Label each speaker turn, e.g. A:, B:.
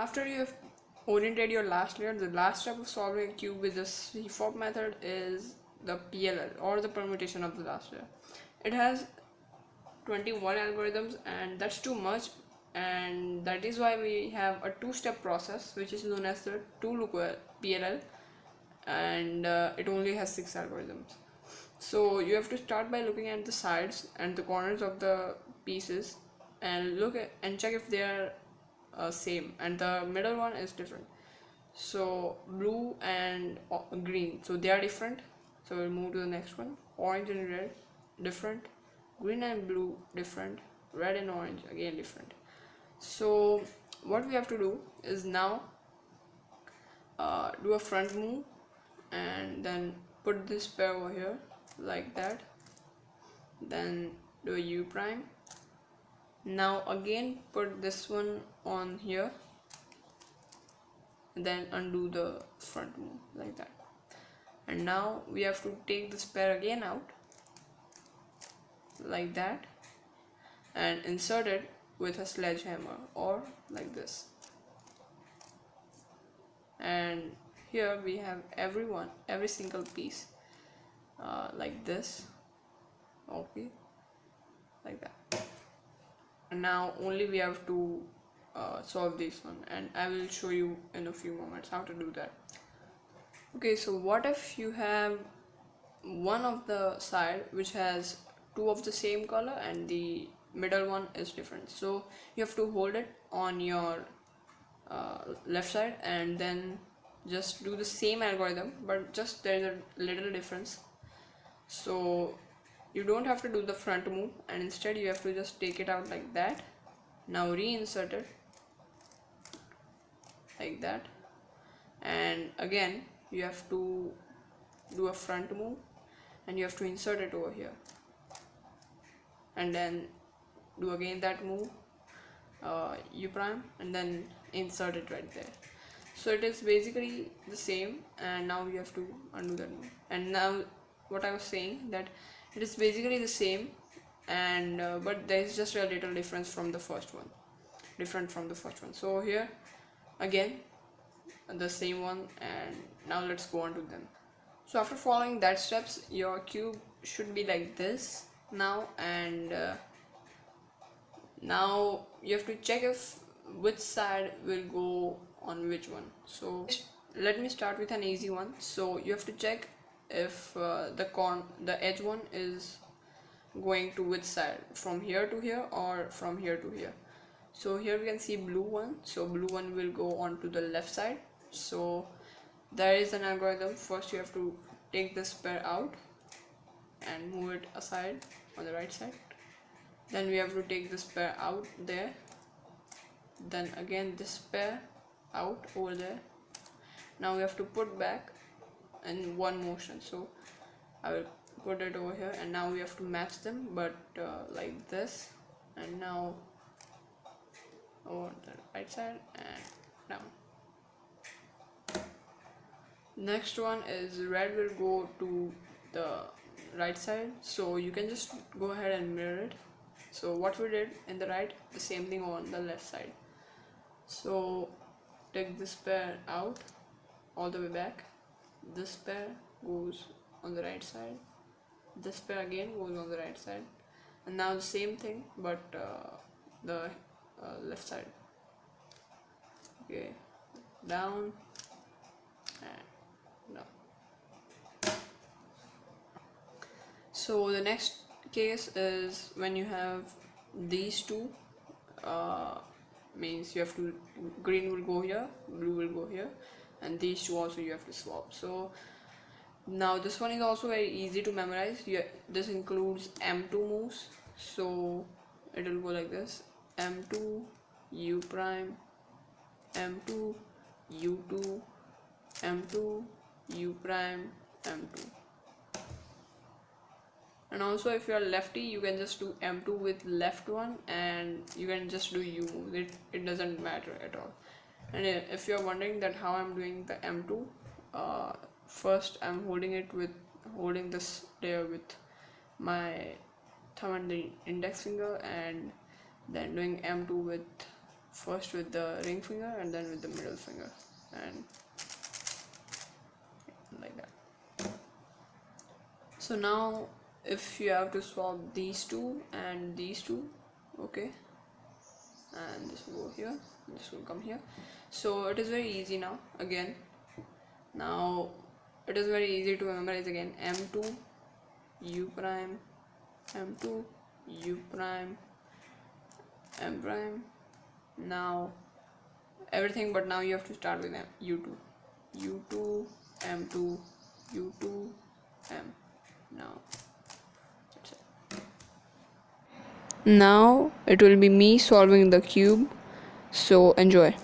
A: after you have oriented your last layer, the last step of solving a cube with the CFOP method is the PLL, or the permutation of the last layer. It has 21 algorithms, and that's too much, and that is why we have a two-step process which is known as the two-loop PLL, and it only has 6 algorithms. So you have to start by looking at the sides and the corners of the pieces and look at and check if they are same, and the middle one is different. So blue and green, so they are different, so we'll move to the next one. Orange and red, different. Green and blue, different. Red and orange, again different. So what we have to do is now do a front move and then put this pair over here like that, then do a U prime. Now again put this one on here, then undo the front move like that. And now we have to take this pair again out like that and insert it with a sledgehammer, or like this. And here we have every single piece like this, okay, like that. And now only we have to solve this one, and I will show you in a few moments how to do that. Okay, so what if you have one of the side which has two of the same color and the middle one is different? So you have to hold it on your left side and then just do the same algorithm, but just there is a little difference. So you don't have to do the front move, and instead you have to just take it out like that. Now reinsert it like that, and again you have to do a front move and you have to insert it over here, and then do again that move, U prime, and then insert it right there. So it is basically the same, and now we have to undo that move. And now what I was saying, that it is basically the same, and but there is just a little difference from the first one, different from the first one. So here again the same one, and now let's go on to them. So after following that steps, your cube should be like this now, and now you have to check if which side will go on which one. So let me start with an easy one. So you have to check if the edge one is going to which side, from here to here or from here to here. So here we can see blue one, so blue one will go on to the left side. So there is an algorithm. First you have to take this pair out and move it aside on the right side, then we have to take this pair out there, then again this pair out over there. Now we have to put back in one motion, so I will put it over here, and now we have to match them, but like this, and now over the right side and down. Next one is red will go to the right side, so you can just go ahead and mirror it. So what we did in the right, the same thing on the left side. So take this pair out all the way back, this pair goes on the right side, this pair again goes on the right side, and now the same thing, but the left side. Okay, down and down. So the next case is when you have these two, means you have to, green will go here, blue will go here, and these two also you have to swap. So now this one is also very easy to memorize. This includes M2 moves, so it will go like this: M2 U prime, M2 U2, M2 U prime, M2. And also if you are lefty, you can just do M2 with left one, and you can just do U move. It doesn't matter at all. And if you are wondering that how I'm doing the M2, first I'm holding this layer with my thumb and the index finger, and then doing M2 with first with the ring finger and then with the middle finger, and like that. So now if you have to swap these two and these two, okay, and this will go here, this will come here. So it is very easy now. Again, now it is very easy to memorize. Again, m2 u prime, m2 u prime, m prime. Now everything, but now you have to start with u2 u2 m2 u2 m. Now that's it. Now it will be me solving the cube, so enjoy.